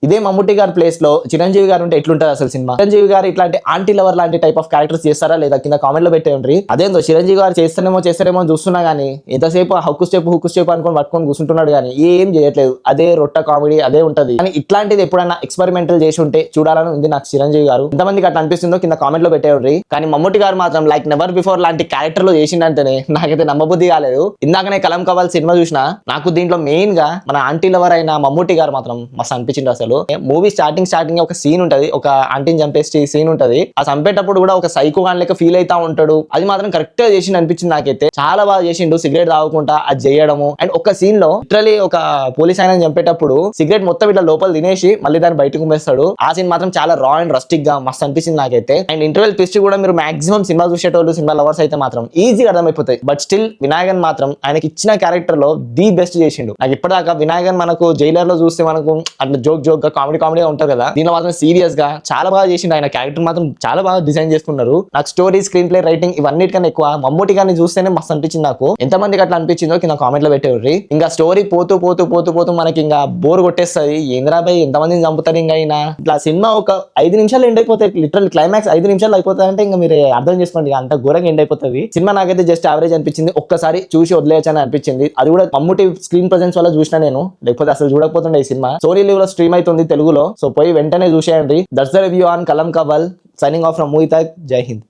ఇదే మమ్ముట్టి గారి ప్లేస్ లో చిరంజీవి గారు ఉంటే ఎట్లుంటది అసలు సినిమా? చిరంజీవి గారు ఇట్లాంటి ఆంటీ లవర్ లాంటి టైప్ ఆఫ్ క్యారెక్టర్స్ చేస్తారా లేదా కింద కామెంట్ లో పెట్టేయండి. అదేందో చిరంజీవి గారు చేస్తారేమో చూస్తున్నా గానీ ఎంతసేపు హక్కు స్టెప్ అనుకొని పట్టుకొని కూర్చుంటున్నాడు కానీ ఏం చేయట్లేదు. అదే రొట్ట కామెడీ అదే ఉంటది. కానీ ఇట్లాంటిది ఎప్పుడన్నా ఎక్స్పెరిమెంటల్ చేసి ఉంటే చూడాలని ఉంది నాకు చిరంజీవి గారు. ఎంతమందికి అట్లా అనిపిస్తుందో కింద కామెంట్ లో పెట్టేయండి. కానీ మమ్ముట్టి గారు మాత్రం లైక్ నెవర్ బిఫోర్ లాంటి క్యారెక్టర్ లో చేసిండంటేనే నాకైతే నమ్మబుద్ధి కాలేదు. ఇందాకనే కలం కవాల్ సినిమా చూసినా నాకు దీంట్లో మెయిన్ గా మన ఆంటీ లవర్ అయిన మమ్ముట్టి గారు మాత్రం మస్తు అనిపించింది. అసలు మూవీ స్టార్టింగ్ ఒక సీన్ ఉంటది, ఒక ఆంటీని చంపేసి సీన్ ఉంటది. ఆ చంపేటప్పుడు కూడా ఒక సైకో గాని లెక్క ఫీల్ అవుతా ఉంటాడు. అది మాత్రం కరెక్ట్ గా చేసింది అనిపించింది నాకైతే. చాలా బాగా చేసిండు. సిగరెట్ తాగకుండా అది చేయడము. అండ్ ఒక సీన్ లో లిటరలీ ఒక పోలీస్ ఆయన చంపేటప్పుడు సిగరెట్ మొత్తం ఇట్లా లోపల తినేసి మళ్ళీ దాన్ని బయటకు కుమ్మేస్తాడు. ఆ సీన్ మాత్రం చాలా రా అండ్ రస్టిక్ గా మస్తు అనిపించింది నాకైతే. అండ్ ఇంటర్వెల్ ట్విస్ట్ కూడా మీరు మాక్సిమం సినిమా చూసేటోళ్ళు, సినిమా లవర్స్ అయితే మాత్రం ఈజీగా అర్థమైపోతాయి. బట్ స్టిల్ వినాయకన్ మాత్రం ఆయనకి ఇచ్చిన క్యారెక్టర్ లో ది బెస్ట్ చేసిండు. నాకు ఇప్పటిదాకా వినాయకన్ మనకు జైలర్ లో చూస్తే మనకు అట్లా జోక్ గా కామెడీగా ఉంటారు కదా, దీనిలో మాత్రం సీరియస్ గా చాలా బాగా చేసిండు. ఆయన క్యారెక్టర్ మాత్రం చాలా బాగా డిజైన్ చేసుకున్నారు. నాకు స్టోరీ, స్క్రీన్ ప్లే, రైటింగ్ ఇవన్నిటికన్నా ఎక్కువ మమ్ముట్టి గారిని చూస్తేనే మస్తు అనిపించింది నాకు. ఎంతమందికి అట్లా అనిపించిందో కింద కామెంట్ లో పెట్టేవ్రీ. ఇంకా స్టోరీ పోతూ మనకి ఇంకా బోర్ కొట్టేస్తుంది. ఏంద్రాబాయ్ ఎంతమందిని చంపుతారు ఇంకా అయినా. ఇట్లా సినిమా ఒక 5 నిమిషాలు ఎండ్ అయిపోతాయి. లిటరల్ క్లైమాక్స్ 5 నిమిషాలు అయిపోతుంది అంటే ఇంకా మీరు అర్థం చేసుకోండి అంత ఘోరంగా ఎండ్ అయిపోతుంది సినిమా. నాకైతే జస్ట్ యావరేజ్ అనిపించింది. ఒక్కసారి చూసి వదిలేయచ్చని అనిపించింది. అది కూడా మమ్ముట్టి స్క్రీన్ ప్రెజెన్స్ వల్ల చూసినా నేను, లేకపోతే అసలు చూడకపోతుండే ఈ సినిమా. సోనీ లీవ్ లో స్ట్రీమ్ అవుతుంది తెలుగులో, సో పోయి వెంటనే చూసేయండి. That's the review on Kalam Kaval. Signing off from movie తాగ్. జై హింద్.